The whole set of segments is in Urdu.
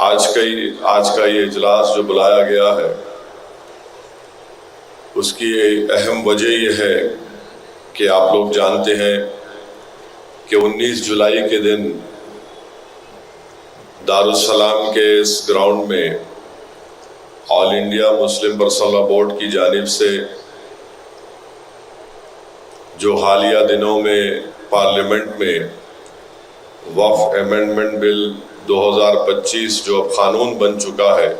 آج کا یہ اجلاس جو بلایا گیا ہے اس کی اہم وجہ یہ ہے کہ آپ لوگ جانتے ہیں کہ 19 جولائی کے دن دارالسلام کے اس گراؤنڈ میں All India Muslim Personal Law Board کی جانب سے جو حالیہ دنوں میں پارلیمنٹ میں وقف امینڈمنٹ بل 2025 جو اب قانون بن چکا ہے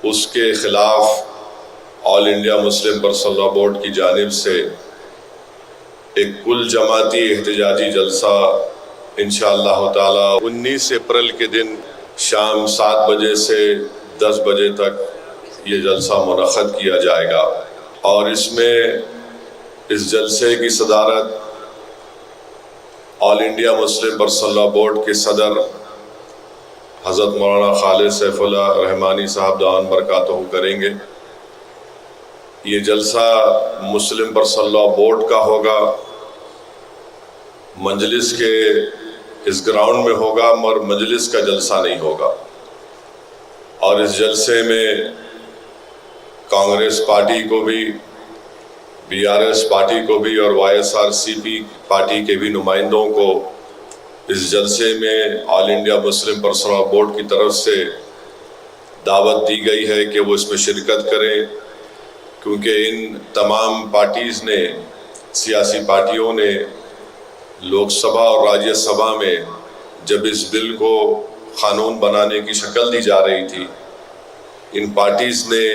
اس کے خلاف All India Muslim Personal Law Board کی جانب سے ایک کل جماعتی احتجاجی جلسہ انشاءاللہ تعالی 19 اپریل کے دن شام 7 بجے سے 10 بجے تک یہ جلسہ منعقد کیا جائے گا، اور اس میں اس جلسے کی صدارت All India Muslim Personal Law Board کے صدر حضرت مولانا خالد سیف اللہ رحمانی صاحب دامت برکاتہ کریں گے۔ یہ جلسہ مسلم پرسنل لاء بورڈ کا ہوگا، مجلس کے اس گراؤنڈ میں ہوگا، مگر مجلس کا جلسہ نہیں ہوگا، اور اس جلسے میں کانگریس پارٹی کو بھی، BRS پارٹی کو بھی اور YSRCP پارٹی کے بھی نمائندوں کو اس جلسے میں All India Muslim Personal Law Board کی طرف سے دعوت دی گئی ہے کہ وہ اس میں شرکت کریں، کیونکہ ان تمام پارٹیز نے، سیاسی پارٹیوں نے لوک سبھا اور راجیہ سبھا میں جب اس بل کو قانون بنانے کی شکل دی جا رہی تھی، ان پارٹیز نے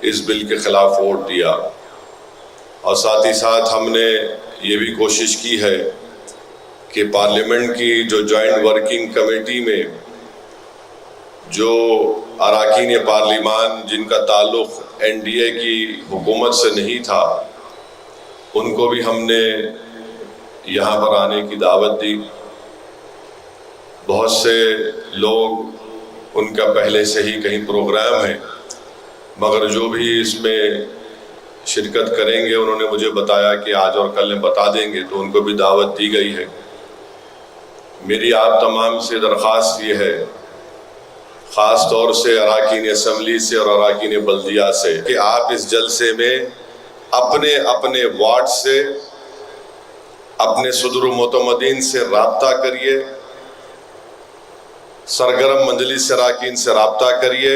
اس بل کے خلاف ووٹ دیا، اور ساتھ ہی ساتھ ہم نے یہ بھی کوشش کی ہے کہ پارلیمنٹ کی جو جوائنٹ ورکنگ کمیٹی میں جو اراکین پارلیمان جن کا تعلق NDA کی حکومت سے نہیں تھا، ان کو بھی ہم نے یہاں پر آنے کی دعوت دی۔ بہت سے لوگ ان کا پہلے سے ہی کہیں پروگرام ہے، مگر جو بھی اس میں شرکت کریں گے انہوں نے مجھے بتایا کہ آج اور کل میں بتا دیں گے، تو ان کو بھی دعوت دی گئی ہے۔ میری آپ تمام سے درخواست یہ ہے، خاص طور سے اراکین اسمبلی سے اور اراکین بلدیہ سے، کہ آپ اس جلسے میں اپنے اپنے وارڈ سے، اپنے صدر و معتمدین سے رابطہ کریے، سرگرم مجلس اراکین سے رابطہ کریے،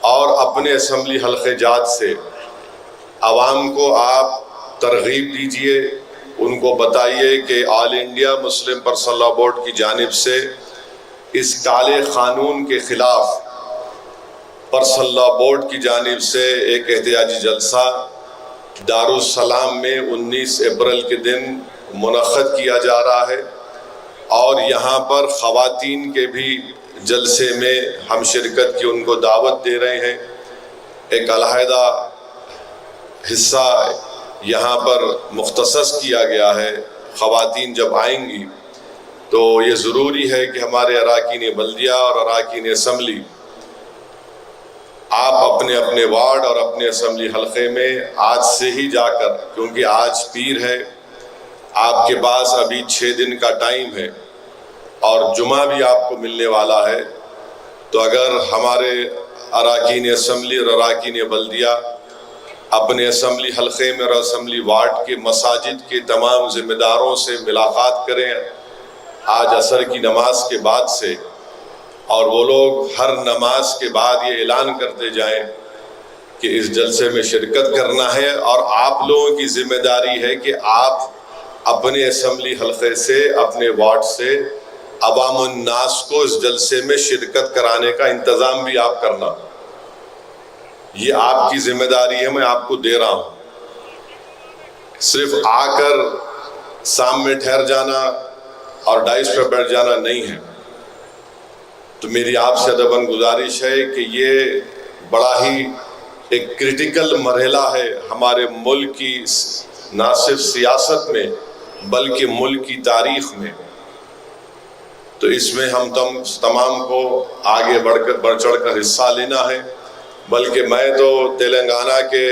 اور اپنے اسمبلی حلقے جات سے عوام کو آپ ترغیب دیجئے، ان کو بتائیے کہ All India Muslim Personal Law Board کی جانب سے اس کالے قانون کے خلاف پرسنل لاء بورڈ کی جانب سے ایک احتجاجی جلسہ دارالسلام میں 19 اپریل کے دن منعقد کیا جا رہا ہے، اور یہاں پر خواتین کے بھی جلسے میں ہم شرکت کی ان کو دعوت دے رہے ہیں۔ ایک علیحدہ حصہ یہاں پر مختص کیا گیا ہے، خواتین جب آئیں گی تو یہ ضروری ہے کہ ہمارے اراکین بلدیہ اور اراکین اسمبلی آپ اپنے اپنے وارڈ اور اپنے اسمبلی حلقے میں آج سے ہی جا کر، کیونکہ آج پیر ہے، آپ کے پاس ابھی 6 دن کا ٹائم ہے اور جمعہ بھی آپ کو ملنے والا ہے، تو اگر ہمارے اراکین اسمبلی اور اراکین بلدیہ اپنے اسمبلی حلقے میں اور اسمبلی وارڈ کے مساجد کے تمام ذمہ داروں سے ملاقات کریں آج عصر کی نماز کے بعد سے، اور وہ لوگ ہر نماز کے بعد یہ اعلان کرتے جائیں کہ اس جلسے میں شرکت کرنا ہے، اور آپ لوگوں کی ذمہ داری ہے کہ آپ اپنے اسمبلی حلقے سے، اپنے وارڈ سے عوام الناس کو اس جلسے میں شرکت کرانے کا انتظام بھی آپ کرنا۔ یہ آپ کی ذمہ داری ہے، میں آپ کو دے رہا ہوں۔ صرف آ کر سامنے ٹھہر جانا اور ڈائس پہ بیٹھ جانا نہیں ہے۔ تو میری آپ سے ادباً گزارش ہے کہ یہ بڑا ہی ایک کریٹیکل مرحلہ ہے ہمارے ملک کی، نہ صرف سیاست میں بلکہ ملک کی تاریخ میں۔ تو اس میں ہم تمام کو آگے بڑھ چڑھ کر حصہ لینا ہے، بلکہ میں تو تلنگانہ کے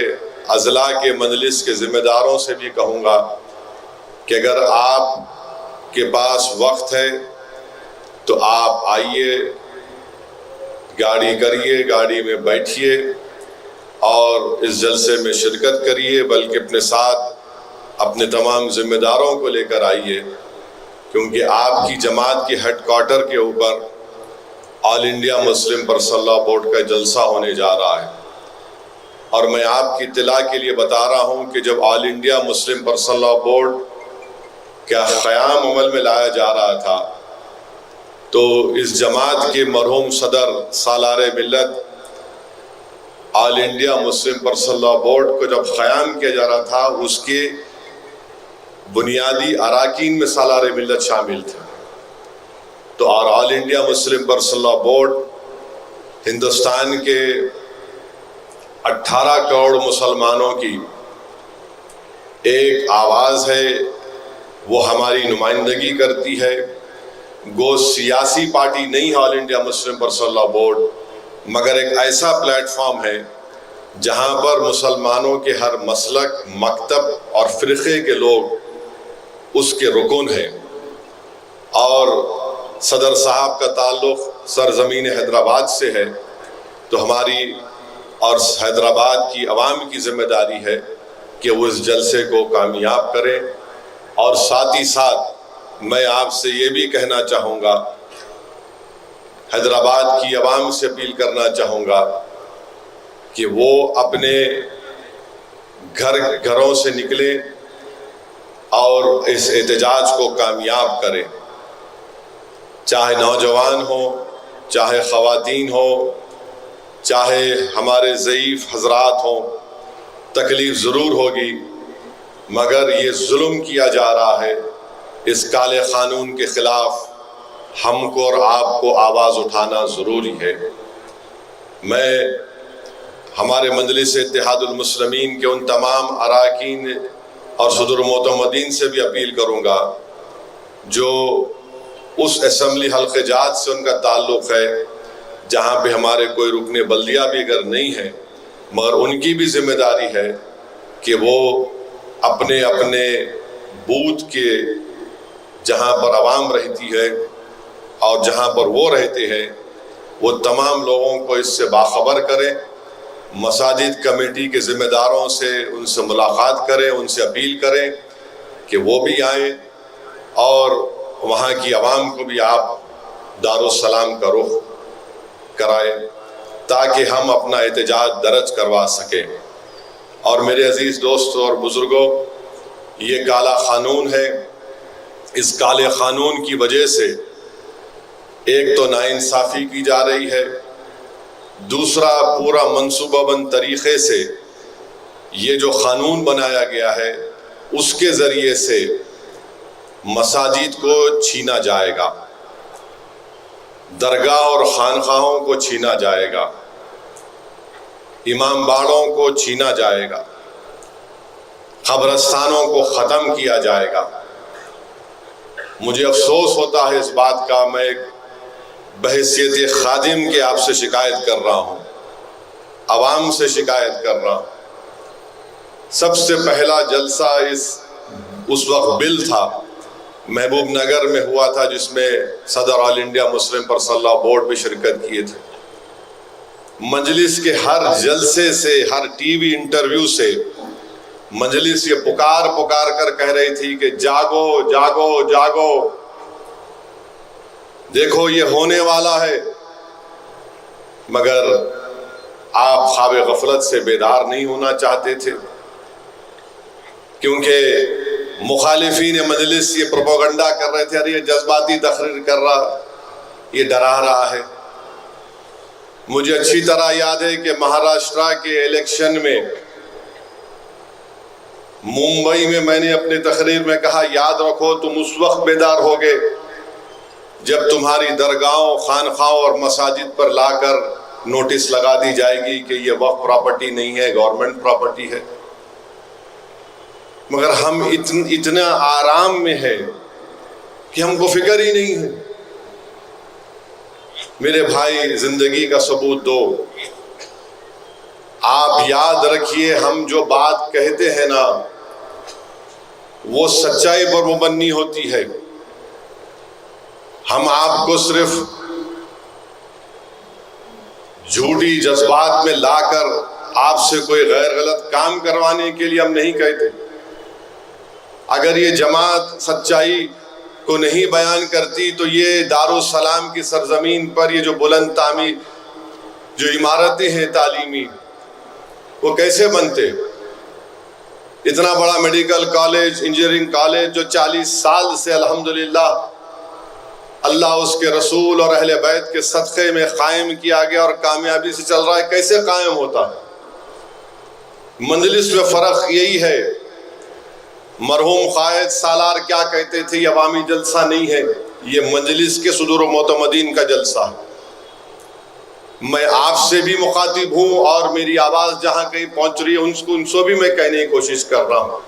اضلاع کے مجلس کے ذمہ داروں سے بھی کہوں گا کہ اگر آپ کے پاس وقت ہے تو آپ آئیے، گاڑی کریے، گاڑی میں بیٹھیے اور اس جلسے میں شرکت کریے، بلکہ اپنے ساتھ اپنے تمام ذمہ داروں کو لے کر آئیے، کیونکہ آپ کی جماعت کے ہیڈ کوارٹر کے اوپر All India Muslim Personal Law Board کا جلسہ ہونے جا رہا ہے۔ اور میں آپ کی اطلاع کے لیے بتا رہا ہوں کہ جب All India Muslim Personal Law Board کا قیام عمل میں لایا جا رہا تھا تو اس جماعت کے مرحوم صدر سالار ملت All India Muslim Personal Law Board کو جب قیام کیا جا رہا تھا، اس کے بنیادی اراکین میں سالار ملت شامل تھے۔ تو اور All India Muslim Personal Law Board Hindustan کے 18 کروڑ مسلمانوں کی ایک آواز ہے، وہ ہماری نمائندگی کرتی ہے۔ گو سیاسی پارٹی نہیں ہے All India Muslim Personal Law Board, مگر ایک ایسا پلیٹ فارم ہے جہاں پر مسلمانوں کے ہر مسلک، مکتب اور فرقے کے لوگ اس کے رکن ہیں۔ اور صدر صاحب کا تعلق سرزمین حیدرآباد سے ہے، تو ہماری اور حیدرآباد کی عوام کی ذمہ داری ہے کہ وہ اس جلسے کو کامیاب کریں۔ اور ساتھ ہی ساتھ میں آپ سے یہ بھی کہنا چاہوں گا، حیدرآباد کی عوام سے اپیل کرنا چاہوں گا کہ وہ اپنے گھروں سے نکلیں اور اس احتجاج کو کامیاب کریں، چاہے نوجوان ہوں، چاہے خواتین ہوں، چاہے ہمارے ضعیف حضرات ہوں۔ تکلیف ضرور ہوگی، مگر یہ ظلم کیا جا رہا ہے، اس کالے قانون کے خلاف ہم کو اور آپ کو آواز اٹھانا ضروری ہے۔ میں ہمارے مجلس اتحاد المسلمین کے ان تمام اراکین اور صدر معتمدین سے بھی اپیل کروں گا جو اس اسمبلی حلقہ جات سے ان کا تعلق ہے جہاں پہ ہمارے کوئی رکن بلدیہ بھی اگر نہیں ہے، مگر ان کی بھی ذمہ داری ہے کہ وہ اپنے اپنے بوتھ کے جہاں پر عوام رہتی ہے اور جہاں پر وہ رہتے ہیں، وہ تمام لوگوں کو اس سے باخبر کریں۔ مساجد کمیٹی کے ذمہ داروں سے ان سے ملاقات کریں، ان سے اپیل کریں کہ وہ بھی آئیں اور وہاں کی عوام کو بھی آپ دارالسلام کا رخ کرائیں تاکہ ہم اپنا احتجاج درج کروا سکیں۔ اور میرے عزیز دوستوں اور بزرگوں، یہ کالا قانون ہے، اس کالے قانون کی وجہ سے ایک تو ناانصافی کی جا رہی ہے، دوسرا پورا منصوبہ بند طریقے سے یہ جو قانون بنایا گیا ہے اس کے ذریعے سے مساجد کو چھینا جائے گا، درگاہ اور خانقاہوں کو چھینا جائے گا، امام باڑوں کو چھینا جائے گا، قبرستانوں کو ختم کیا جائے گا۔ مجھے افسوس ہوتا ہے اس بات کا، میں ایک بحیثیت خادم کے آپ سے شکایت کر رہا ہوں، عوام سے شکایت کر رہا ہوں۔ سب سے پہلا جلسہ اس وقت بل تھا، محبوب نگر میں ہوا تھا، جس میں صدر All India Muslim Personal Law Board بھی شرکت کیے تھے۔ مجلس کے ہر جلسے سے، ہر ٹی وی انٹرویو سے مجلس یہ پکار کر کہہ رہی تھی کہ جاگو جاگو جاگو، دیکھو یہ ہونے والا ہے، مگر آپ خواب غفلت سے بیدار نہیں ہونا چاہتے تھے، کیونکہ مخالفین مجلس یہ پروپیگنڈا کر رہے تھے، ارے یہ جذباتی تقریر کر رہا، یہ ڈرا رہا ہے۔ مجھے اچھی طرح یاد ہے کہ مہاراشٹرا کے الیکشن میں ممبئی میں نے اپنے تقریر میں کہا، یاد رکھو تم اس وقت بیدار ہوگے جب تمہاری درگاہوں، خانقاہوں اور مساجد پر لا کر نوٹس لگا دی جائے گی کہ یہ وقف پراپرٹی نہیں ہے، گورنمنٹ پراپرٹی ہے۔ مگر ہم اتنا آرام میں ہے کہ ہم کو فکر ہی نہیں ہے۔ میرے بھائی، زندگی کا ثبوت دو۔ آپ یاد رکھیے، ہم جو بات کہتے ہیں نا، وہ سچائی پر مبنی ہوتی ہے۔ ہم آپ کو صرف جھوٹی جذبات میں لا کر آپ سے کوئی غیر غلط کام کروانے کے لیے ہم نہیں کہتے. اگر یہ جماعت سچائی کو نہیں بیان کرتی تو یہ دارالسلام کی سرزمین پر یہ جو بلند تعمیر جو عمارتیں ہیں تعلیمی وہ کیسے بنتے؟ اتنا بڑا میڈیکل کالج، انجینئرنگ کالج جو 40 سال سے الحمدللہ اللہ اس کے رسول اور اہل بیت کے صدقے میں قائم کیا گیا اور کامیابی سے چل رہا ہے، کیسے قائم ہوتا؟ مجلس میں فرق یہی ہے. مرحوم قائد سالار کیا کہتے تھے؟ یہ عوامی جلسہ نہیں ہے، یہ مجلس کے صدور و معتمدین کا جلسہ ہے. میں آپ سے بھی مخاطب ہوں اور میری آواز جہاں کہیں پہنچ رہی ہے ان سے بھی میں کہنے کی کوشش کر رہا ہوں.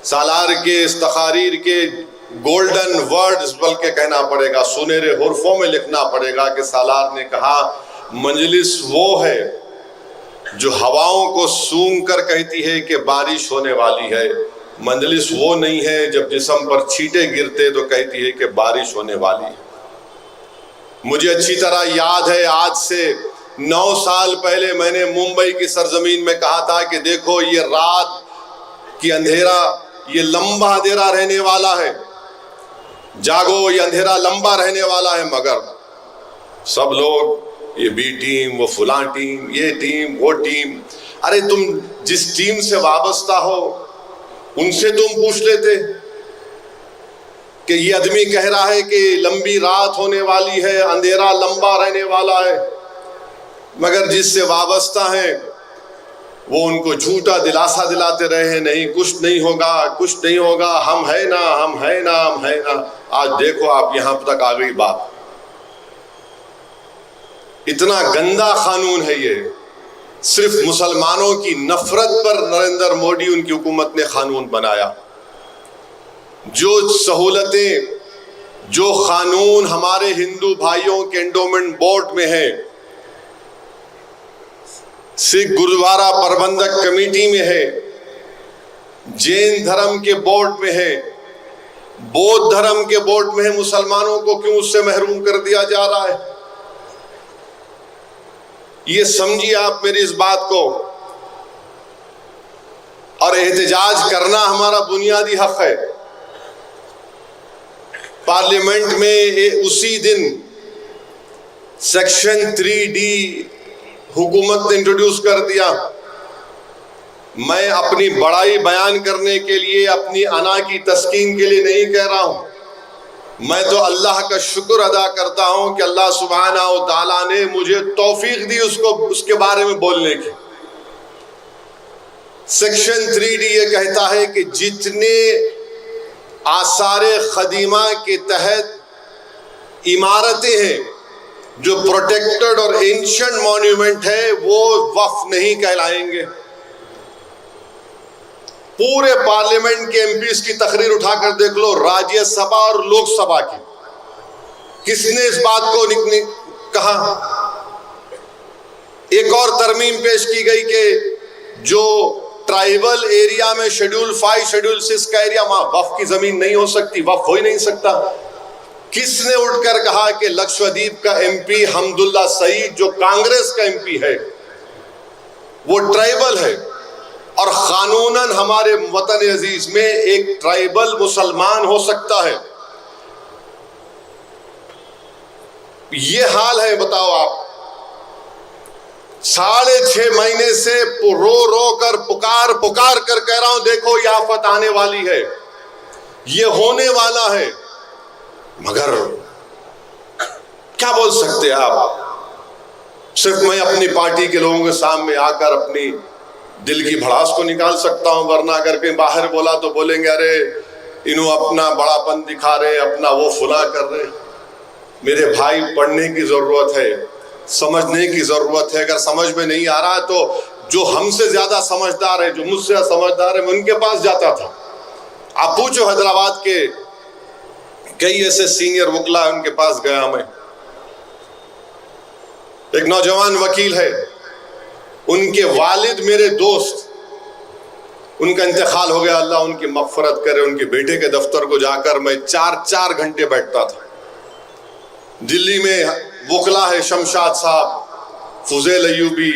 سالار کے اس تقاریر کے گولڈن ورڈز بلکہ کہنا پڑے گا، سنہرے حرفوں میں لکھنا پڑے گا کہ سالار نے کہا مجلس وہ ہے جو ہواؤں کو سونگ کر کہتی ہے کہ بارش ہونے والی ہے، مجلس وہ نہیں ہے جب جسم پر چھینٹے گرتے تو کہتی ہے کہ بارش ہونے والی ہے. مجھے اچھی طرح یاد ہے آج سے 9 سال پہلے میں نے ممبئی کی سرزمین میں کہا تھا کہ دیکھو یہ رات کی اندھیرا یہ لمبا اندھیرا رہنے والا ہے، جاگو یہ اندھیرا لمبا رہنے والا ہے. مگر سب لوگ یہ بی ٹیم، وہ فلاں ٹیم، یہ ٹیم، وہ ٹیم، ارے تم جس ٹیم سے وابستہ ہو ان سے تم پوچھ لیتے کہ یہ آدمی کہہ رہا ہے کہ لمبی رات ہونے والی ہے، اندھیرا لمبا رہنے والا ہے، مگر جس سے وابستہ ہیں وہ ان کو جھوٹا دلاسا دلاتے رہے ہیں، نہیں کچھ نہیں ہوگا، کچھ نہیں ہوگا، ہم ہے نا، ہم ہے نا، ہم ہے نا. آج دیکھو آپ یہاں تک آ گئی بات. اتنا گندا قانون ہے یہ. صرف مسلمانوں کی نفرت پر نریندر مودی ان کی حکومت نے قانون بنایا. جو سہولتیں، جو قانون ہمارے ہندو بھائیوں کے انڈومنٹ بورڈ میں ہے، سکھ گرودوارا پربندھک کمیٹی میں ہے، جین دھرم کے بورڈ میں ہے، بودھ دھرم کے بورڈ میں ہے، مسلمانوں کو کیوں اس سے محروم کر دیا جا رہا ہے؟ یہ سمجھیے آپ میری اس بات کو. اور احتجاج کرنا ہمارا بنیادی حق ہے. پارلیمنٹ میں اسی دن سیکشن 3D حکومت نے انٹروڈیوس کر دیا. میں اپنی بڑائی بیان کرنے کے لیے، اپنی انا کی تسکین کے لیے نہیں کہہ رہا ہوں، میں تو اللہ کا شکر ادا کرتا ہوں کہ اللہ سبحانہ و تعالیٰ نے مجھے توفیق دی اس کے بارے میں بولنے کی. سیکشن 3D یہ کہتا ہے کہ جتنے آثار قدیمہ کے تحت عمارتیں ہیں جو پروٹیکٹڈ اور اینشنٹ مونیومنٹ ہے وہ وقف نہیں کہلائیں گے. پورے پارلیمنٹ کے ایم پیز کی تقریر اٹھا کر دیکھ لو، راجیہ سبھا اور لوک سبھا کی، کس نے اس بات کو کہا؟ ایک اور ترمیم پیش کی گئی کہ جو ٹرائبل ایریا میں شیڈول 5 شیڈول 6 کا ایریا، وہاں وقف کی زمین نہیں ہو سکتی، وقف ہو ہی نہیں سکتا. کس نے اٹھ کر کہا کہ لکشدیپ کا ایم پی حمداللہ سعید جو کانگریس کا ایم پی ہے وہ ٹرائبل ہے، اور قانوناً ہمارے وطن عزیز میں ایک ٹرائبل مسلمان ہو سکتا ہے؟ یہ حال ہے. بتاؤ آپ، 6.5 مہینے سے رو رو کر پکار کر کہہ رہا ہوں دیکھو یہ آفت آنے والی ہے، یہ ہونے والا ہے، مگر کیا بول سکتے آپ؟ صرف میں اپنی پارٹی کے لوگوں کے سامنے آ کر اپنی دل کی بھڑاس کو نکال سکتا ہوں، ورنہ اگر کہیں باہر بولا تو بولیں گے ارے انہوں اپنا بڑا پن دکھا رہے، اپنا وہ فلاں کر رہے. میرے بھائی، پڑھنے کی ضرورت ہے، سمجھنے کی ضرورت ہے. اگر سمجھ میں نہیں آ رہا تو جو ہم سے زیادہ سمجھدار ہے، جو مجھ سے سمجھدار ہے، میں ان کے پاس جاتا تھا. آپ پوچھو حیدرآباد کے کئی ایسے سینئر وکلا ان کے پاس گیا میں. ایک نوجوان وکیل ہے، ان کے والد میرے دوست، ان کا انتقال ہو گیا، اللہ ان کی مغفرت کرے. ان کے بیٹے کے دفتر کو جا کر میں 4 گھنٹے بیٹھتا تھا. دلی میں وکلا ہے شمشاد صاحب، فضیل ایوبی،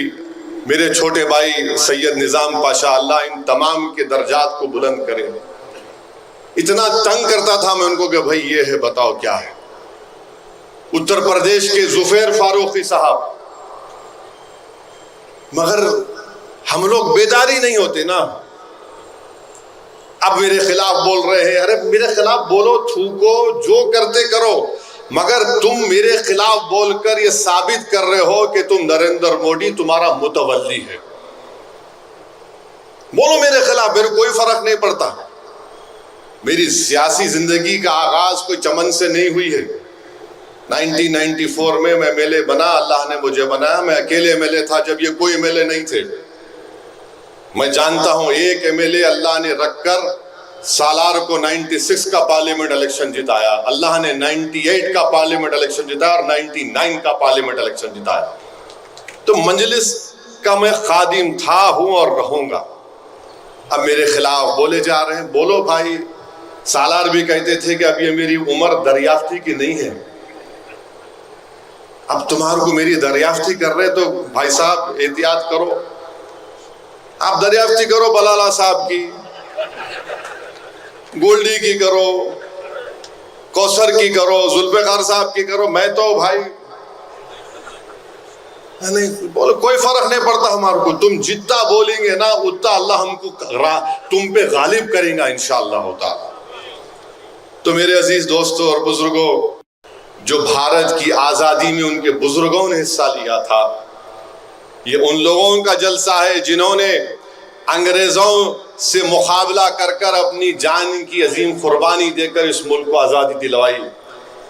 میرے چھوٹے بھائی سید نظام پاشا، اللہ ان تمام کے درجات کو بلند کرے. اتنا تنگ کرتا تھا میں ان کو کہ بھائی یہ ہے بتاؤ کیا ہے. اتر پردیش کے ظفیر فاروقی صاحب، مگر ہم لوگ بیداری نہیں ہوتے نا. اب میرے خلاف بول رہے ہیں، ارے میرے خلاف بولو، تھوکو، جو کرتے کرو، مگر تم میرے خلاف بول کر یہ ثابت کر رہے ہو کہ تم نریندر مودی تمہارا متولی ہے. بولو میرے خلاف، میرے کوئی فرق نہیں پڑتا. میری سیاسی زندگی کا آغاز کوئی چمن سے نہیں ہوئی ہے. 1994 میں ایم ایل اے بنا، اللہ نے مجھے بنایا. میں اکیلے ایم ایل اے تھا جب یہ کوئی ایم ایل اے نہیں تھے. میں جانتا ہوں ایک ایم ایل اے اللہ نے رکھ کر سالار کو 96 کا پارلیمنٹ الیکشن جتایا، اللہ نے 98 کا پارلیمنٹ الیکشن جتایا اور 99 کا پارلیمنٹ الیکشن جتایا. تو مجلس کا میں خادم تھا، ہوں اور رہوں گا. اب میرے خلاف بولے جا رہے ہیں. بولو بھائی. سالار بھی کہتے تھے کہ اب یہ میری عمر دریافتی کی نہیں ہے، اب تمہارے کو میری دریافتی کر رہے تو بھائی صاحب احتیاط کرو. آپ دریافتی کرو بلالہ صاحب کی، گولڈی کی کرو، کوثر کی کرو، ذوالفقار صاحب کی کرو. میں تو بھائی نہیں بولو، کوئی فرق نہیں پڑتا ہمارے کو. تم جتنا بولیں گے نا اتنا اللہ ہم کو تم پہ غالب کریں گا انشاءاللہ تعالی. تو میرے عزیز دوستوں اور بزرگوں، جو بھارت کی آزادی میں ان کے بزرگوں نے حصہ لیا تھا، یہ ان لوگوں کا جلسہ ہے جنہوں نے انگریزوں سے مقابلہ کر کر اپنی جان کی عظیم قربانی دے کر اس ملک کو آزادی دلوائی.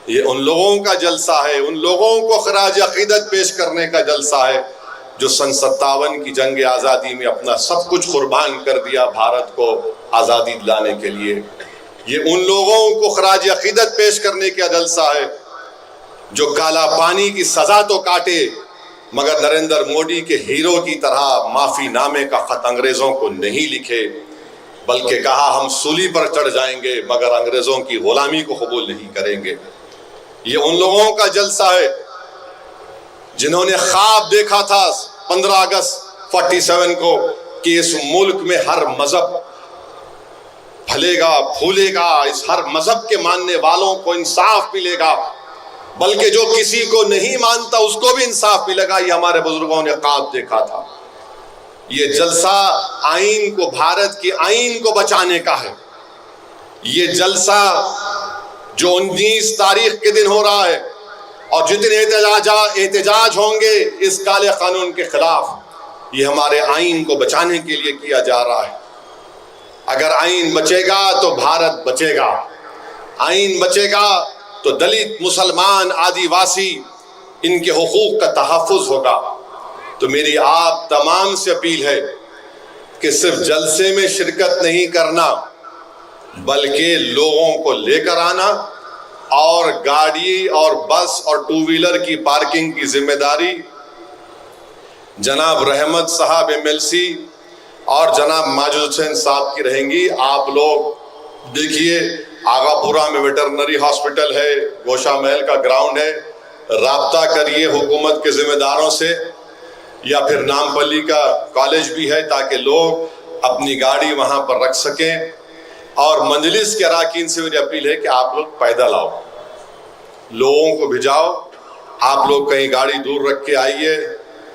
یہ ان لوگوں کا جلسہ ہے، ان لوگوں کو خراج عقیدت پیش کرنے کا جلسہ ہے جو سن 57 کی جنگ آزادی میں اپنا سب کچھ قربان کر دیا بھارت کو آزادی دلانے کے لیے. یہ ان لوگوں کو خراج عقیدت پیش کرنے کا جلسہ ہے جو کالا پانی کی سزا تو کاٹے مگر نریندر مودی کے ہیرو کی طرح معافی نامے کا خط انگریزوں کو نہیں لکھے، بلکہ کہا ہم سولی پر چڑھ جائیں گے مگر انگریزوں کی غلامی کو قبول نہیں کریں گے. یہ ان لوگوں کا جلسہ ہے جنہوں نے خواب دیکھا تھا 15 اگست 47 کو کہ اس ملک میں ہر مذہب پھلے گا پھولے گا، اس ہر مذہب کے ماننے والوں کو انصاف ملے گا، بلکہ جو کسی کو نہیں مانتا اس کو بھی انصاف ملے گا. یہ ہمارے بزرگوں نے خواب دیکھا تھا. یہ جلسہ آئین کو، بھارت کی آئین کو بچانے کا ہے. یہ جلسہ جو 19 تاریخ کے دن ہو رہا ہے اور جتنے احتجاج ہوں گے اس کالے قانون کے خلاف، یہ ہمارے آئین کو بچانے کے لیے کیا جا رہا ہے. اگر آئین بچے گا تو بھارت بچے گا. آئین بچے گا تو دلت، مسلمان، آدیواسی، ان کے حقوق کا تحفظ ہوگا. تو میری آپ تمام سے اپیل ہے کہ صرف جلسے میں شرکت نہیں کرنا بلکہ لوگوں کو لے کر آنا، اور گاڑی اور بس اور ٹو ویلر کی پارکنگ کی ذمہ داری جناب رحمت صاحب MLC اور جناب ماجد حسین صاحب کی رہیں گی. آپ لوگ دیکھیے آغا پورا میں ویٹرنری ہاسپٹل ہے، گوشا محل کا گراؤنڈ ہے، رابطہ کریے حکومت کے ذمہ داروں سے، یا پھر نامپلی کا کالج بھی ہے تاکہ لوگ اپنی گاڑی وہاں پر رکھ سکیں. اور مجلس کے اراکین سے میری اپیل ہے کہ آپ لوگ پیدل آؤ، لوگوں کو بھجاؤ. آپ لوگ کہیں گاڑی دور رکھ کے آئیے،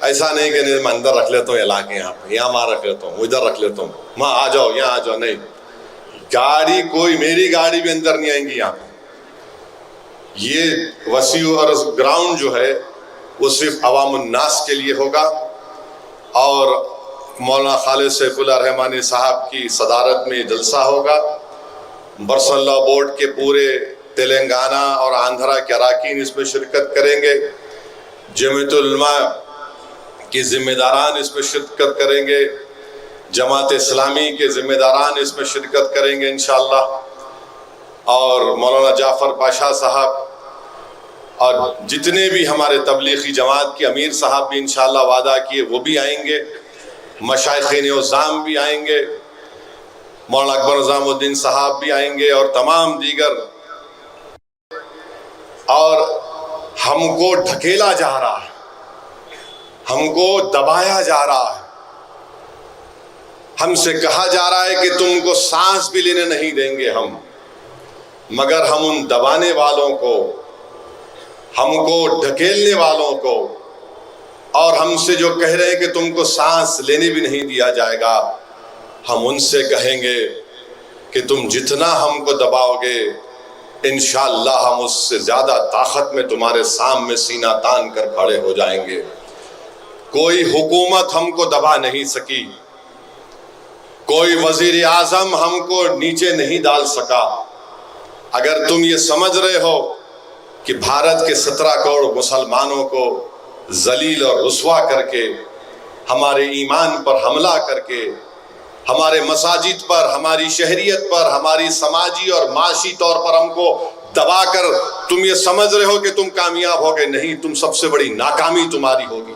ایسا نہیں کہ میں اندر رکھ لیتا ہوں علاقے، یہاں پہ یہاں وہاں رکھ لیتا ہوں، ادھر رکھ لیتا ہوں، وہاں آ جاؤ، یہاں آ جاؤ. نہیں، گاڑی کوئی، میری گاڑی بھی اندر نہیں آئیں گی یہاں پہ. یہ وسیع اور گراؤنڈ جو ہے وہ صرف عوام الناس کے لیے ہوگا. اور مولانا خالد سیف اللہ رحمانی صاحب کی صدارت میں جلسہ ہوگا. برسن لا بورڈ کے پورے تلنگانہ اور آندھرا کے اراکین اس میں شرکت کریں گے. جمعیت العلماء کے ذمہ داران اس میں شرکت کریں گے. جماعت اسلامی کے ذمہ داران اس میں شرکت کریں گے انشاءاللہ. اور مولانا جعفر پاشا صاحب اور جتنے بھی ہمارے تبلیغی جماعت کے امیر صاحب بھی انشاءاللہ وعدہ کیے وہ بھی آئیں گے. مشائخین عظام بھی آئیں گے، مولانا اکبر نظام الدین صاحب بھی آئیں گے اور تمام دیگر. اور ہم کو ڈھکیلا جا رہا ہے، ہم کو دبایا جا رہا ہے، ہم سے کہا جا رہا ہے کہ تم کو سانس بھی لینے نہیں دیں گے ہم، مگر ہم ان دبانے والوں کو، ہم کو ڈھکیلنے والوں کو، اور ہم سے جو کہہ رہے ہیں کہ تم کو سانس لینے بھی نہیں دیا جائے گا، ہم ان سے کہیں گے کہ تم جتنا ہم کو دباؤ گے انشاءاللہ ہم اس سے زیادہ طاقت میں تمہارے سامنے سینہ تان کر کھڑے ہو جائیں گے۔ کوئی حکومت ہم کو دبا نہیں سکی، کوئی وزیر اعظم ہم کو نیچے نہیں ڈال سکا۔ اگر تم یہ سمجھ رہے ہو کہ بھارت کے 17 کروڑ مسلمانوں کو ذلیل اور رسوا کر کے، ہمارے ایمان پر حملہ کر کے، ہمارے مساجد پر، ہماری شہریت پر، ہماری سماجی اور معاشی طور پر ہم کو دبا کر تم یہ سمجھ رہے ہو کہ تم کامیاب ہوگے، نہیں، تم سب سے بڑی ناکامی تمہاری ہوگی۔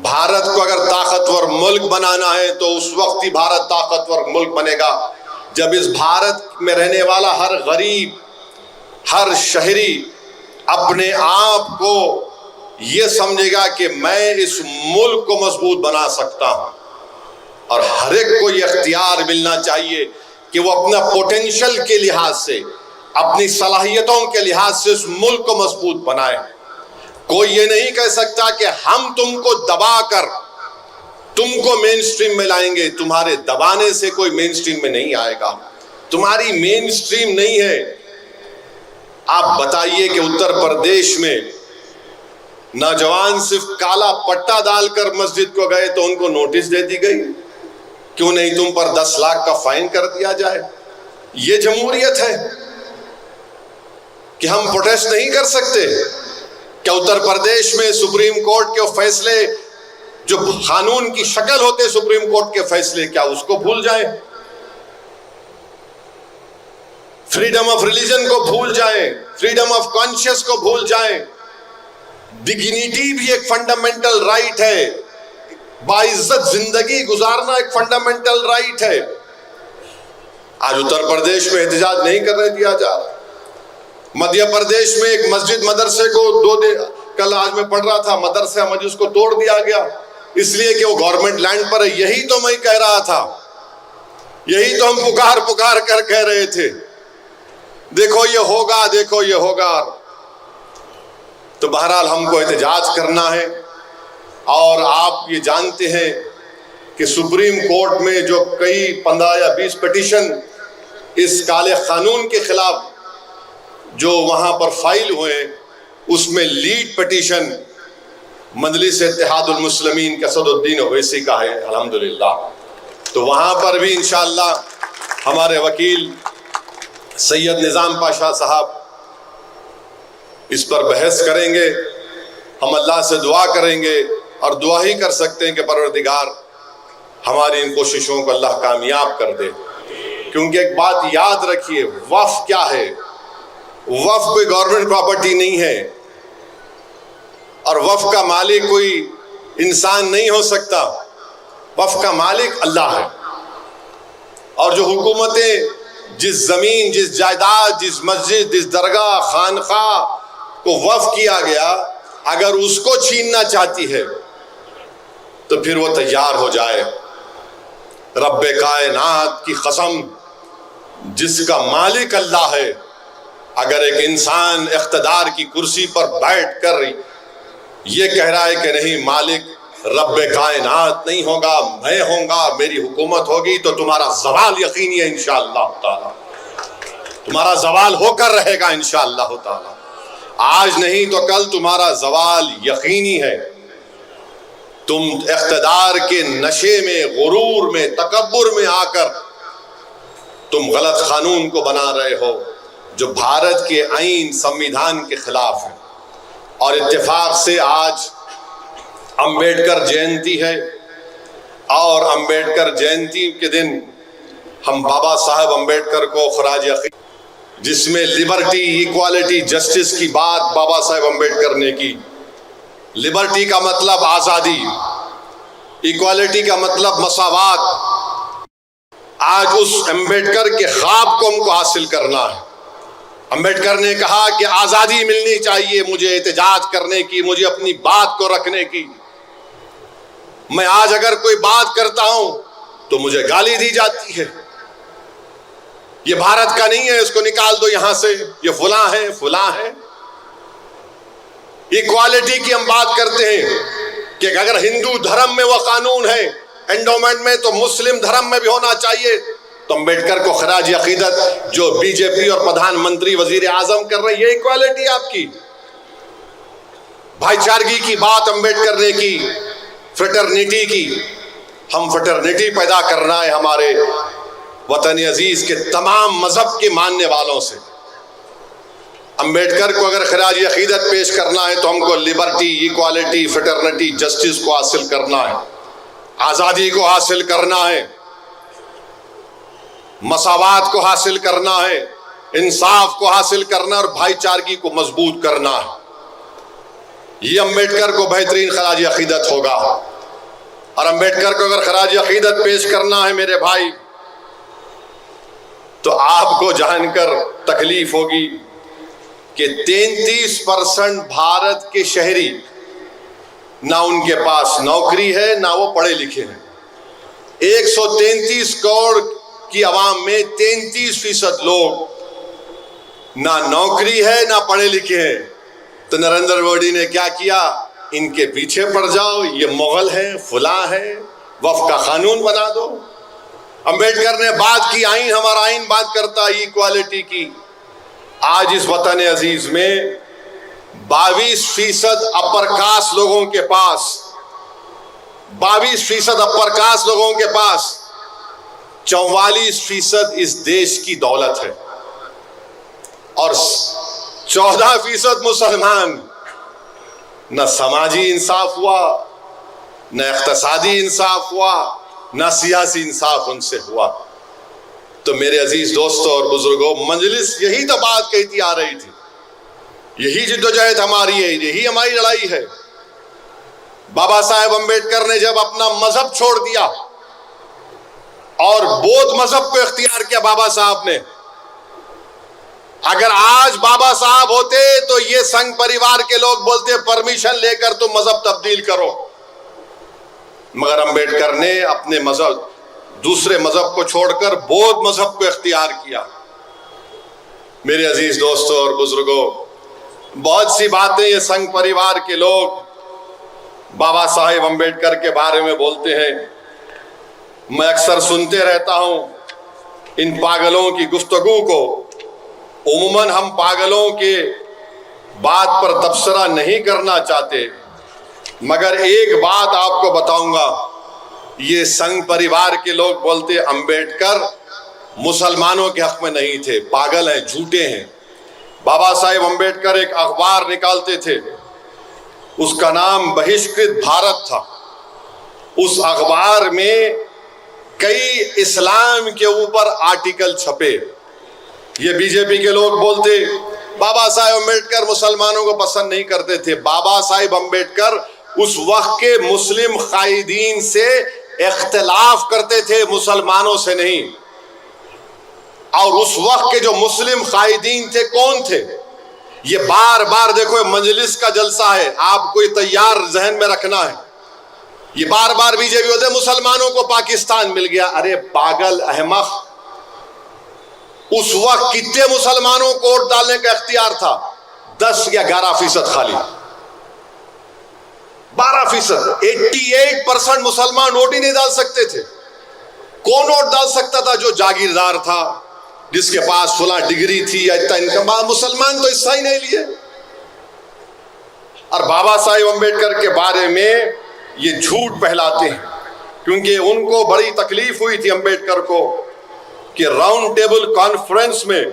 بھارت کو اگر طاقتور ملک بنانا ہے تو اس وقت ہی بھارت طاقتور ملک بنے گا جب اس بھارت میں رہنے والا ہر غریب، ہر شہری اپنے آپ کو یہ سمجھے گا کہ میں اس ملک کو مضبوط بنا سکتا ہوں، اور ہر ایک کو یہ اختیار ملنا چاہیے کہ وہ اپنا پوٹینشل کے لحاظ سے، اپنی صلاحیتوں کے لحاظ سے اس ملک کو مضبوط بنائے۔ کوئی یہ نہیں کہہ سکتا کہ ہم تم کو دبا کر تم کو مین سٹریم میں لائیں گے، تمہارے دبانے سے کوئی مین سٹریم میں نہیں آئے گا، تمہاری مین سٹریم نہیں ہے۔ آپ بتائیے کہ اتر پردیش میں نوجوان صرف کالا پٹا ڈال کر مسجد کو گئے تو ان کو نوٹس دے دی گئی، کیوں نہیں تم پر 10 لاکھ کا فائن کر دیا جائے؟ یہ جمہوریت ہے کہ ہم پروٹیسٹ نہیں کر سکتے؟ کیا اتر پردیش میں سپریم کورٹ کے فیصلے جو قانون کی شکل ہوتے سپریم کورٹ کے فیصلے، کیا اس کو بھول جائیں؟ فریڈم آف ریلیجن کو بھول جائیں، فریڈم آف کانشیس کو بھول جائیں؟ ڈگنیٹی بھی ایک فنڈامنٹل رائٹ ہے، باعزت زندگی گزارنا ایک فنڈامنٹل رائٹ ہے۔ آج اتر پردیش میں احتجاج نہیں کرنے دیا جا رہا۔ مدھیہ پردیش میں ایک مسجد مدرسے کو کل آج میں پڑھ رہا تھا، مدرسہ مسجد کو توڑ دیا گیا اس لیے کہ وہ گورنمنٹ لینڈ پر ہے۔ یہی تو میں کہہ رہا تھا، یہی تو ہم پکار کر کہہ رہے تھے، دیکھو یہ ہوگا، دیکھو یہ ہوگا۔ تو بہرحال ہم کو احتجاج کرنا ہے، اور آپ یہ جانتے ہیں کہ سپریم کورٹ میں جو کئی 15 یا 20 پٹیشن اس کالے قانون کے خلاف جو وہاں پر فائل ہوئے، اس میں لیڈ پٹیشن مجلس اتحاد المسلمین کا اسد الدین اویسی کا ہے، الحمدللہ۔ تو وہاں پر بھی انشاءاللہ ہمارے وکیل سید نظام پاشا صاحب اس پر بحث کریں گے۔ ہم اللہ سے دعا کریں گے، اور دعا ہی کر سکتے ہیں کہ پروردگار ہماری ان کوششوں کو اللہ کامیاب کر دے۔ کیونکہ ایک بات یاد رکھیے، وقف کیا ہے؟ وقف کوئی گورنمنٹ پراپرٹی نہیں ہے، اور وقف کا مالک کوئی انسان نہیں ہو سکتا، وقف کا مالک اللہ ہے۔ اور جو حکومتیں جس زمین، جس جائیداد، جس مسجد، جس درگاہ، خانقاہ کو وقف کیا گیا، اگر اس کو چھیننا چاہتی ہے تو پھر وہ تیار ہو جائے۔ رب کائنات کی قسم، جس کا مالک اللہ ہے، اگر ایک انسان اقتدار کی کرسی پر بیٹھ کر یہ کہہ رہا ہے کہ نہیں، مالک رب کائنات نہیں ہوگا، میں ہوں گا، میری حکومت ہوگی، تو تمہارا زوال یقینی ہے انشاءاللہ تعالی، تمہارا زوال ہو کر رہے گا انشاءاللہ تعالی۔ آج نہیں تو کل تمہارا زوال یقینی ہے۔ تم اقتدار کے نشے میں، غرور میں، تکبر میں آ کر تم غلط قانون کو بنا رہے ہو جو بھارت کے آئین، سمویدھان کے خلاف ہے۔ اور اتفاق سے آج امبیڈکر جینتی ہے، اور امبیڈکر جینتی کے دن ہم بابا صاحب امبیڈکر کو خراج عقیدت، جس میں لبرٹی، ایکوالٹی، جسٹس کی بات بابا صاحب امبیڈکر نے کی۔ لبرٹی کا مطلب آزادی، ایکوالٹی کا مطلب مساوات۔ آج اس امبیڈکر کے خواب کو ہم کو حاصل کرنا ہے۔ امبیڈکر نے کہا کہ آزادی ملنی چاہیے مجھے احتجاج کرنے کی، مجھے اپنی بات کو رکھنے کی، میں آج اگر کوئی بات کرتا ہوں تو مجھے گالی دی جاتی ہے، یہ بھارت کا نہیں ہے، اس کو نکال دو یہاں سے، یہ فلاں ہے فلاں ہے۔ ایکوالٹی کی ہم بات کرتے ہیں کہ اگر ہندو دھرم میں وہ قانون ہے انڈومنٹ میں تو مسلم دھرم میں بھی ہونا چاہیے، تو امبیڈکر کو خراج عقیدت جو بی جے پی اور پردھان منتری وزیر اعظم کر رہے ہیں، یہ ایکوالٹی آپ کی۔ بھائی چارگی کی بات امبیڈکر نے کی، فریٹرنیٹی کی۔ ہم فریٹرنیٹی پیدا کرنا ہے ہمارے وطن عزیز کے تمام مذہب کے ماننے والوں سے۔ امبیڈکر کو اگر خراج عقیدت پیش کرنا ہے تو ہم کو لبرٹی، ایکوالٹی، فریٹرنیٹی، جسٹس کو حاصل کرنا ہے، آزادی کو حاصل کرنا ہے، مساوات کو حاصل کرنا ہے، انصاف کو حاصل کرنا اور بھائی چارگی کو مضبوط کرنا ہے۔ یہ امبیڈکر کو بہترین خراج عقیدت ہوگا۔ اور امبیڈکر کو اگر خراج عقیدت پیش کرنا ہے میرے بھائی، تو آپ کو جان کر تکلیف ہوگی کہ 33% بھارت کے شہری نہ ان کے پاس نوکری ہے نہ وہ پڑھے لکھے ہیں۔ 133 کروڑ کی عوام میں 33% لوگ نہ نوکری ہے نہ پڑھے لکھے ہیں۔ تو نریندر مودی نے کیا کیا؟ ان کے پیچھے پڑ جاؤ، یہ مغل ہیں فلاں ہیں، وفق کا قانون بنا دو۔ امبیڈکر نے بات کی آئین، ہمارا آئین بات کرتا ہے ایکوالٹی کی۔ آج اس وطن عزیز میں 22% اپر کاسٹ لوگوں کے پاس 22% اپر کاسٹ لوگوں کے پاس 44% اس دیش کی دولت ہے، اور 14% مسلمان۔ نہ سماجی انصاف ہوا، نہ اقتصادی انصاف ہوا، نہ سیاسی انصاف ان سے ہوا۔ تو میرے عزیز دوستوں اور بزرگوں، مجلس یہی تو بات کہتی آ رہی تھی، یہی جدوجہد ہماری ہے، یہی ہماری لڑائی ہے۔ بابا صاحب امبیڈکر نے جب اپنا مذہب چھوڑ دیا اور بودھ مذہب کو اختیار کیا بابا صاحب نے، اگر آج بابا صاحب ہوتے تو یہ سنگھ پریوار کے لوگ بولتے پرمیشن لے کر تم مذہب تبدیل کرو، مگر امبیڈکر نے اپنے مذہب، دوسرے مذہب کو چھوڑ کر بودھ مذہب کو اختیار کیا۔ میرے عزیز دوستوں اور بزرگوں، بہت سی باتیں یہ سنگھ پریوار کے لوگ بابا صاحب امبیڈکر کے بارے میں بولتے ہیں، میں اکثر سنتے رہتا ہوں ان پاگلوں کی گفتگو کو۔ عموماً ہم پاگلوں کے بات پر تبصرہ نہیں کرنا چاہتے، مگر ایک بات آپ کو بتاؤں گا، یہ سنگھ پریوار کے لوگ بولتے امبیڈکر مسلمانوں کے حق میں نہیں تھے، پاگل ہیں، جھوٹے ہیں۔ بابا صاحب امبیڈکر ایک اخبار نکالتے تھے، اس کا نام بہشکرت بھارت تھا۔ اس اخبار میں کئی اسلام کے اوپر آرٹیکل چھپے۔ یہ بی جے پی کے لوگ بولتے بابا صاحب امبیڈکر مسلمانوں کو پسند نہیں کرتے تھے۔ بابا صاحب امبیڈکر اس وقت کے مسلم قائدین سے اختلاف کرتے تھے، مسلمانوں سے نہیں۔ اور اس وقت کے جو مسلم قائدین تھے کون تھے؟ یہ بار بار دیکھو، مجلس کا جلسہ ہے، آپ کو یہ تیار ذہن میں رکھنا ہے۔ یہ بار بار بی جے پی ہوتے مسلمانوں کو پاکستان مل گیا۔ ارے پاگل احمق، اس وقت کتنے مسلمانوں کو ووٹ ڈالنے کا اختیار تھا؟ 10 یا 11% خالی، 12%، 88% مسلمان ووٹ ہی نہیں ڈال سکتے تھے۔ کون ووٹ ڈال سکتا تھا؟ جو جاگیردار تھا، جس کے پاس فلاں ڈگری تھی یا اتنا انکم۔ مسلمان تو حصہ ہی نہیں لیے۔ اور بابا صاحب امبیڈکر کے بارے میں یہ جھوٹ پھیلاتے ہیں، کیونکہ ان کو بڑی تکلیف ہوئی تھی امبیڈکر کو کہ راؤنڈ ٹیبل کانفرنس میں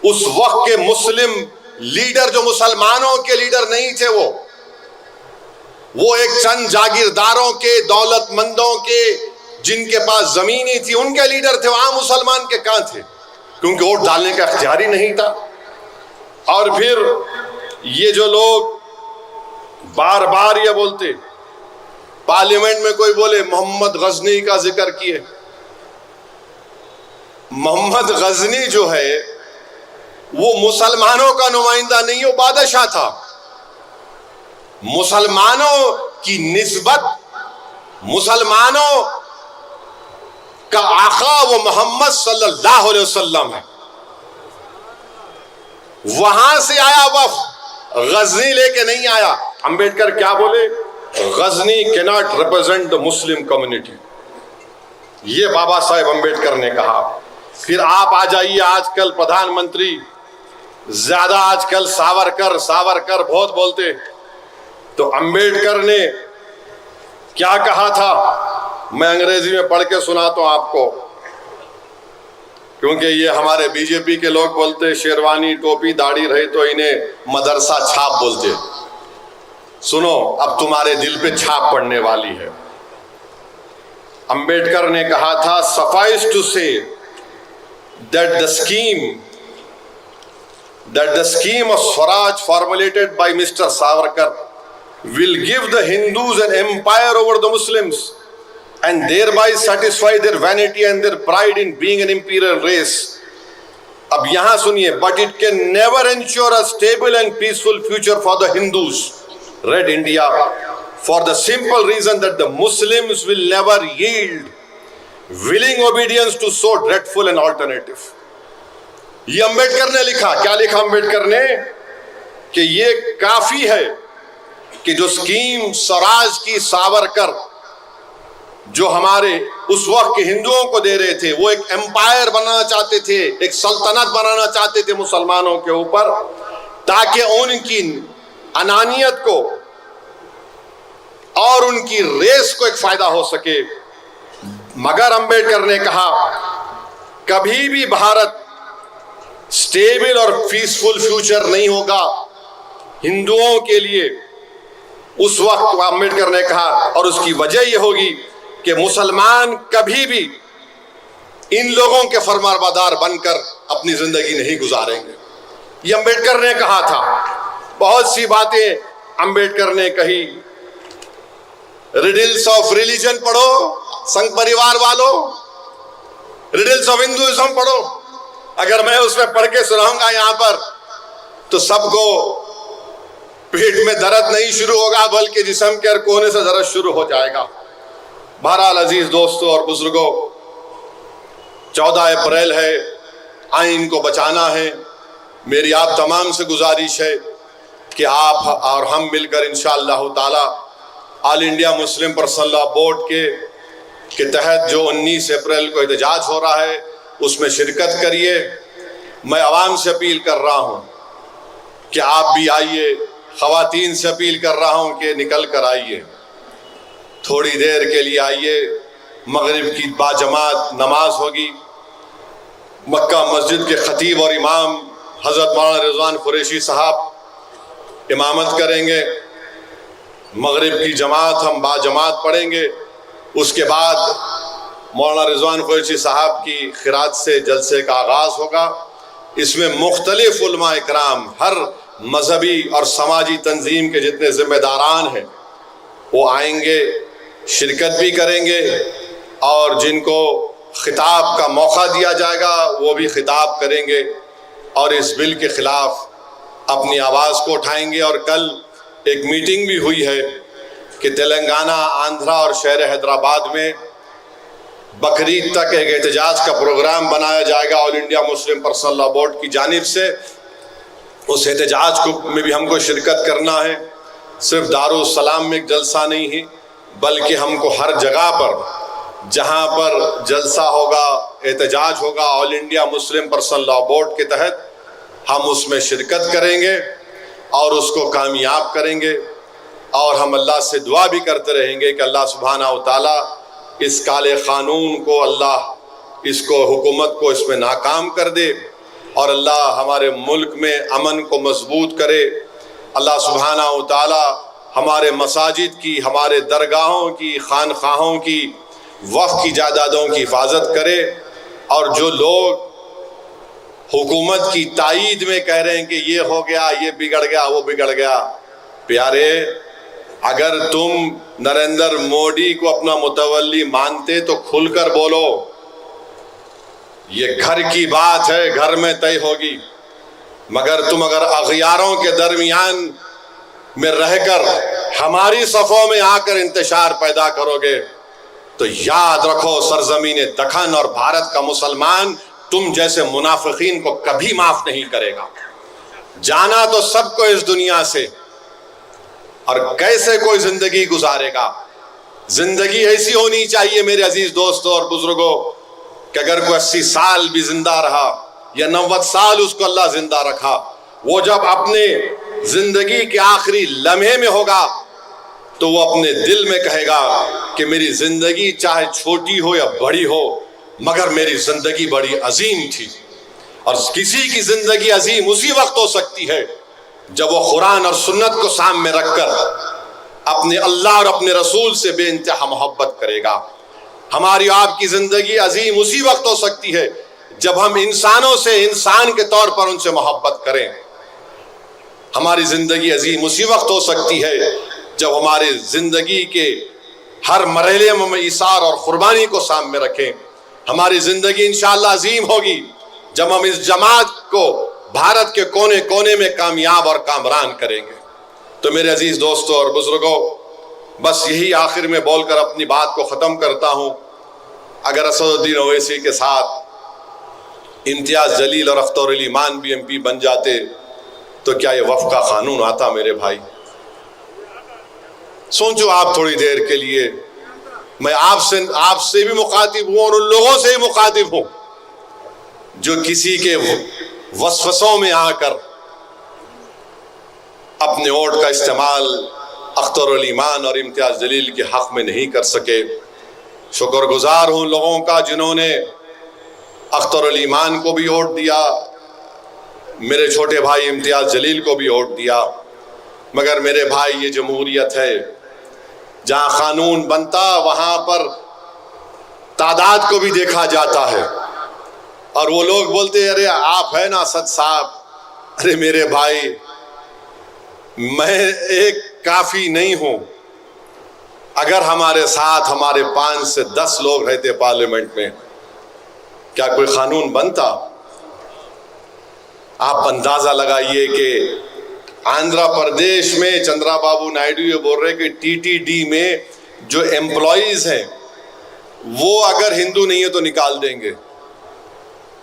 اس وقت کے مسلم لیڈر، جو مسلمانوں کے لیڈر نہیں تھے، وہ ایک چند جاگیرداروں کے، دولت مندوں کے، جن کے پاس زمینی تھی، ان کے لیڈر تھے۔ وہاں مسلمان کے کہاں تھے؟ کیونکہ ووٹ ڈالنے کا اختیار ہی نہیں تھا۔ اور پھر یہ جو لوگ بار بار یہ بولتے، پارلیمنٹ میں کوئی بولے محمد غزنی کا ذکر کیے۔ محمد غزنی جو ہے وہ مسلمانوں کا نمائندہ نہیں، وہ بادشاہ تھا۔ مسلمانوں کی نسبت مسلمانوں کا آقا وہ محمد صلی اللہ علیہ وسلم ہے. وہاں سے آیا وفد، غزنی لے کے نہیں آیا. امبیڈکر کیا بولے؟ Ghazni cannot represent the Muslim community. یہ بابا صاحب امبیڈکر نے کہا. پھر آپ آ جائیے آج کل پردھان منتری زیادہ آج کل ساورکر بہت بولتے. تو امبیڈکر نے کیا کہا تھا؟ میں انگریزی میں پڑھ کے سناتا ہوں آپ کو، کیونکہ یہ ہمارے بی جے پی کے لوگ بولتے شیروانی ٹوپی داڑھی رہے تو انہیں مدرسہ چھاپ بولتے. سنو، اب تمہارے دل پہ چھاپ پڑنے والی ہے. امبیڈکر نے کہا تھا suffice to say that the scheme of Swaraj formulated by Mr. Savarkar will give the Hindus an empire over the Muslims and thereby satisfy their vanity and their pride in being an imperial race. اب یہاں سنیے, but it can never ensure a stable and peaceful future for the Hindus. Red India, for the simple reason that the Muslims will never yield willing obedience to so dreadful an alternative. یہ امبیڈکر نے لکھا. کیا لکھا امبیڈکر نے؟ کہ یہ کافی ہے کہ جو سکیم سوراج کی ساورکر جو ہمارے اس وقت کے ہندوؤں کو دے رہے تھے, وہ ایک امپائر بنانا چاہتے تھے, ایک سلطنت بنانا چاہتے تھے مسلمانوں کے اوپر, تاکہ ان کی انانیت کو اور ان کی ریس کو ایک فائدہ ہو سکے. مگر امبیڈکر نے کہا کبھی بھی بھارت سٹیبل اور پیسفل فیوچر نہیں ہوگا ہندوؤں کے لیے. اس وقت امبیڈکر نے کہا, اور اس کی وجہ یہ ہوگی کہ مسلمان کبھی بھی ان لوگوں کے فرمانبردار بن کر اپنی زندگی نہیں گزاریں گے. یہ امبیڈکر نے کہا تھا. بہت سی باتیں امبیڈکر نے کہی. ریڈلز آف ریلیجن پڑھو سنگھ پریوار والوں, ریڈلز آف ہندوازم پڑھو. اگر میں اس میں پڑھ کے سناؤں گا یہاں پر تو سب کو پیٹ میں درد نہیں شروع ہوگا بلکہ جسم کے ہر کونے سے درد شروع ہو جائے گا. بہرحال عزیز دوستوں اور بزرگوں, 14 اپریل ہے, آئین کو بچانا ہے. میری آپ تمام سے گزارش ہے کہ آپ اور ہم مل کر انشاءاللہ تعالی All India Muslim Personal Law Board کے تحت جو 19 اپریل کو احتجاج ہو رہا ہے اس میں شرکت کریے. میں عوام سے اپیل کر رہا ہوں کہ آپ بھی آئیے. خواتین سے اپیل کر رہا ہوں کہ نکل کر آئیے, تھوڑی دیر کے لیے آئیے. مغرب کی باجماعت نماز ہوگی. مکہ مسجد کے خطیب اور امام حضرت مولانا رضوان قریشی صاحب امامت کریں گے. مغرب کی جماعت ہم باجماعت پڑھیں گے. اس کے بعد مولانا رضوان قریشی صاحب کی خراج سے جلسے کا آغاز ہوگا. اس میں مختلف علماء اکرام, ہر مذہبی اور سماجی تنظیم کے جتنے ذمہ داران ہیں وہ آئیں گے, شرکت بھی کریں گے, اور جن کو خطاب کا موقع دیا جائے گا وہ بھی خطاب کریں گے اور اس بل کے خلاف اپنی آواز کو اٹھائیں گے. اور کل ایک میٹنگ بھی ہوئی ہے کہ تلنگانہ, آندھرا اور شہر حیدرآباد میں بقرعید تک ایک احتجاج کا پروگرام بنایا جائے گا All India Muslim Personal Law Board کی جانب سے. اس احتجاج میں بھی ہم کو شرکت کرنا ہے. صرف دارالسلام میں ایک جلسہ نہیں ہے بلکہ ہم کو ہر جگہ پر جہاں پر جلسہ ہوگا, احتجاج ہوگا All India Muslim Personal Law Board کے تحت, ہم اس میں شرکت کریں گے اور اس کو کامیاب کریں گے. اور ہم اللہ سے دعا بھی کرتے رہیں گے کہ اللہ سبحانہ و تعالیٰ اس کالے قانون کو, اللہ اس کو حکومت کو اس میں ناکام کر دے, اور اللہ ہمارے ملک میں امن کو مضبوط کرے. اللہ سبحانہ و تعالیٰ ہمارے مساجد کی, ہمارے درگاہوں کی, خانقاہوں کی, وقف کی جائیدادوں کی حفاظت کرے. اور جو لوگ حکومت کی تائید میں کہہ رہے ہیں کہ یہ ہو گیا, یہ بگڑ گیا, وہ بگڑ گیا, پیارے اگر تم نریندر موڈی کو اپنا متولی مانتے تو کھل کر بولو. یہ گھر کی بات ہے, گھر میں طے ہوگی. مگر تم اگر اغیاروں کے درمیان میں رہ کر ہماری صفوں میں آ کر انتشار پیدا کرو گے تو یاد رکھو سرزمین دکن اور بھارت کا مسلمان تم جیسے منافقین کو کبھی معاف نہیں کرے گا۔ جانا تو سب کو اس دنیا سے، اور کیسے کوئی زندگی گزارے گا؟ زندگی ایسی ہونی چاہیے میرے عزیز دوستوں اور بزرگوں کہ اگر کوئی 80 سال بھی زندہ رہا یا 90 سال اس کو اللہ زندہ رکھا، وہ جب اپنے زندگی کے آخری لمحے میں ہوگا تو وہ اپنے دل میں کہے گا کہ میری زندگی چاہے چھوٹی ہو یا بڑی ہو مگر میری زندگی بڑی عظیم تھی۔ اور کسی کی زندگی عظیم اسی وقت ہو سکتی ہے جب وہ قرآن اور سنت کو سامنے رکھ کر اپنے اللہ اور اپنے رسول سے بے انتہا محبت کرے گا۔ ہماری آپ کی زندگی عظیم اسی وقت ہو سکتی ہے جب ہم انسانوں سے انسان کے طور پر ان سے محبت کریں۔ ہماری زندگی عظیم اسی وقت ہو سکتی ہے جب ہماری زندگی کے ہر مرحلے میں ہم ایثار اور قربانی کو سامنے رکھیں۔ ہماری زندگی انشاءاللہ عظیم ہوگی جب ہم اس جماعت کو بھارت کے کونے کونے میں کامیاب اور کامران کریں گے۔ تو میرے عزیز دوستوں اور بزرگوں، بس یہی آخر میں بول کر اپنی بات کو ختم کرتا ہوں۔ اگر اسد الدین اویسی کے ساتھ امتیاز جلیل اور اختر علی مان بھی MP بن جاتے تو کیا یہ وفد کا قانون آتا میرے بھائی؟ سوچو آپ تھوڑی دیر کے لیے۔ میں آپ سے بھی مخاطب ہوں اور ان لوگوں سے بھی مخاطب ہوں جو کسی کے وسوسوں میں آ کر اپنے ووٹ کا استعمال اختر علی مان اور امتیاز جلیل کے حق میں نہیں کر سکے۔ شکر گزار ہوں لوگوں کا جنہوں نے اختر علی مان کو بھی ووٹ دیا، میرے چھوٹے بھائی امتیاز جلیل کو بھی ووٹ دیا۔ مگر میرے بھائی یہ جمہوریت ہے، جہاں قانون بنتا وہاں پر تعداد کو بھی دیکھا جاتا ہے۔ اور وہ لوگ بولتے ارے آپ ہیں نا اسد صاحب، ارے میرے بھائی میں ایک کافی نہیں ہوں۔ اگر ہمارے ساتھ ہمارے 5 سے 10 لوگ رہتے پارلیمنٹ میں، کیا کوئی قانون بنتا؟ آپ اندازہ لگائیے کہ آندھرا پردیش میں چندرا بابو نائیڈو یہ بول رہے کہ TTD میں جو امپلائیز ہیں وہ اگر ہندو نہیں ہے تو نکال دیں گے۔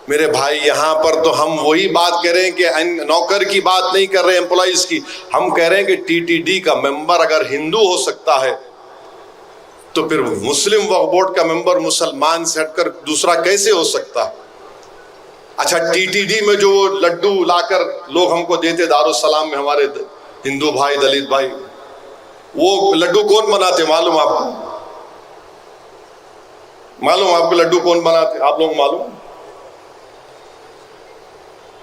میرے بھائی یہاں پر تو ہم وہی بات کہہ رہے ہیں کہ نوکر کی بات نہیں کر رہے امپلائیز کی، ہم کہہ رہے ہیں کہ TTD کا ممبر اگر ہندو ہو سکتا ہے تو پھر مسلم وقف بورڈ کا ممبر مسلمان سے ہٹ کر دوسرا کیسے ہو سکتا؟ اچھا TTD میں جو لڈو لا کر لوگ ہم کو دیتے دارالسلام میں ہمارے ہندو بھائی دلت بھائی، وہ لڈو کون بناتے معلوم آپ کو؟ معلوم آپ کو لڈو کون بناتے؟ آپ لوگ معلوم؟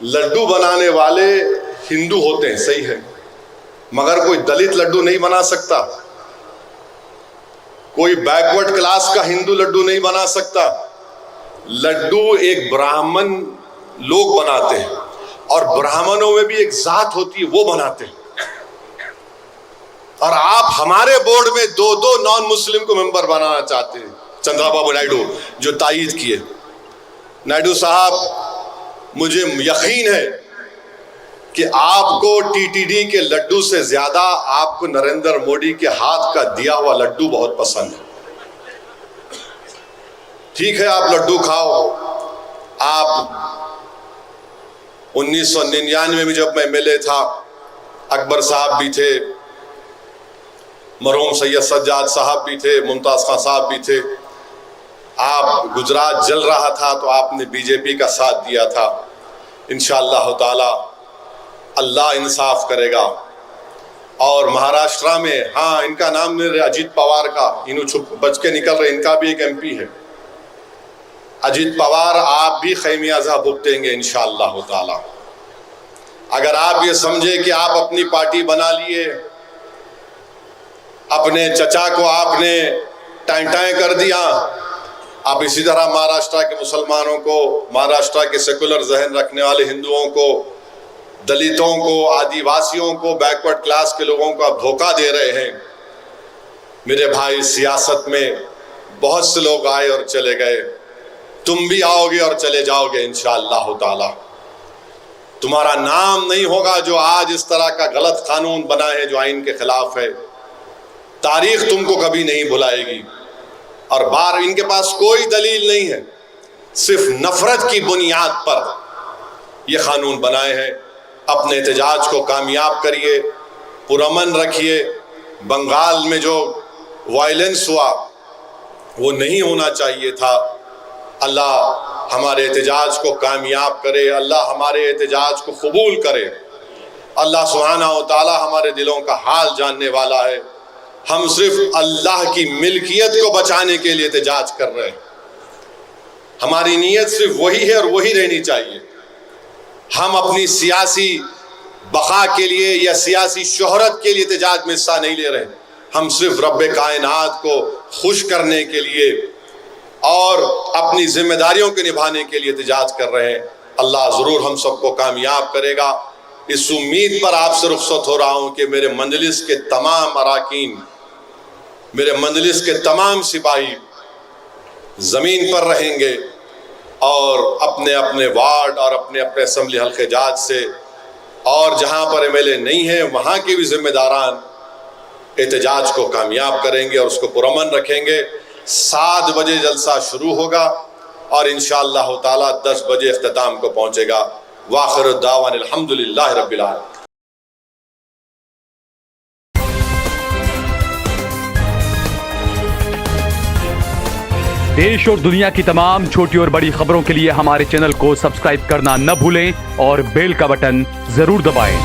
لڈو بنانے والے ہندو ہوتے ہیں، صحیح ہے، مگر کوئی دلت لڈو نہیں بنا سکتا، کوئی بیکورڈ کلاس کا ہندو لڈو نہیں بنا سکتا۔ لڈو ایک برہمن لوگ بناتے ہیں، اور برہمنوں میں بھی ایک ذات ہوتی ہے وہ بناتے ہیں۔ اور آپ ہمارے بورڈ میں 2 نان مسلم کو ممبر بنانا چاہتے ہیں۔ چندرا بابو نائیڈو جو تائید کیے، نائیڈو صاحب مجھے یقین ہے کہ آپ کو TTD کے لڈو سے زیادہ آپ کو نریندر مودی کے ہاتھ کا دیا ہوا لڈو بہت پسند ہے۔ ٹھیک ہے آپ لڈو کھاؤ۔ آپ 1999 میں جب میں MLA تھا، اکبر صاحب بھی تھے، مرحوم سید سجاد صاحب بھی تھے، ممتاز خان صاحب بھی تھے۔ آپ گجرات جل رہا تھا تو آپ نے BJP کا ساتھ دیا تھا۔ انشاءاللہ تعالی اللہ انصاف کرے گا۔ اور مہاراشٹرا میں، ہاں ان کا نام نہیں رہا، اجیت پوار کا، انہوں چھپ بچ کے نکل رہے، ان کا بھی ایک MP ہے اجیت پوار، آپ بھی خمیازہ بھگتیں گے انشاءاللہ تعالی۔ اگر آپ یہ سمجھے کہ آپ اپنی پارٹی بنا لیے، اپنے چچا کو آپ نے ٹائیں کر دیا، آپ اسی طرح مہاراشٹرا کے مسلمانوں کو، مہاراشٹرا کے سیکولر ذہن رکھنے والے ہندوؤں کو، دلتوں کو، آدی واسیوں کو، بیکورڈ کلاس کے لوگوں کو آپ دھوکہ دے رہے ہیں۔ میرے بھائی سیاست میں بہت سے لوگ آئے اور چلے گئے، تم بھی آؤ گے اور چلے جاؤ گے انشاءاللہ تعالی۔ تمہارا نام نہیں ہوگا جو آج اس طرح کا غلط قانون بنا ہے جو آئین کے خلاف ہے۔ تاریخ تم کو کبھی نہیں بھلائے گی. اور ان کے پاس کوئی دلیل نہیں ہے, صرف نفرت کی بنیاد پر یہ قانون بنائے ہیں. اپنے احتجاج کو کامیاب کریے, پرامن رکھیے. بنگال میں جو وائلنس ہوا وہ نہیں ہونا چاہیے تھا. اللہ ہمارے احتجاج کو کامیاب کرے, اللہ ہمارے احتجاج کو قبول کرے. اللہ سبحانہ و تعالی ہمارے دلوں کا حال جاننے والا ہے. ہم صرف اللہ کی ملکیت کو بچانے کے لیے احتجاج کر رہے ہیں. ہماری نیت صرف وہی ہے اور وہی رہنی چاہیے. ہم اپنی سیاسی بقا کے لیے یا سیاسی شہرت کے لیے احتجاج میں حصہ نہیں لے رہے. ہم صرف رب کائنات کو خوش کرنے کے لیے اور اپنی ذمہ داریوں کے نبھانے کے لیے احتجاج کر رہے ہیں. اللہ ضرور ہم سب کو کامیاب کرے گا. اس امید پر آپ سے رخصت ہو رہا ہوں کہ میرے مجلس کے تمام اراکین, میرے مجلس کے تمام سپاہی زمین پر رہیں گے اور اپنے اپنے وارڈ اور اپنے اپنے اسمبلی حلقے جات سے, اور جہاں پر ایم ایل اے نہیں ہیں وہاں کے بھی ذمہ داران احتجاج کو کامیاب کریں گے اور اس کو پرامن رکھیں گے. 7 بجے جلسہ شروع ہوگا اور انشاءاللہ تعالی 10 بجے اختتام کو پہنچے گا. وآخر الدعوان الحمدللہ رب العالمین. دیش اور دنیا کی تمام چھوٹی اور بڑی خبروں کے لیے ہمارے چینل کو سبسکرائب کرنا نہ بھولیں اور بیل کا بٹن ضرور دبائیں.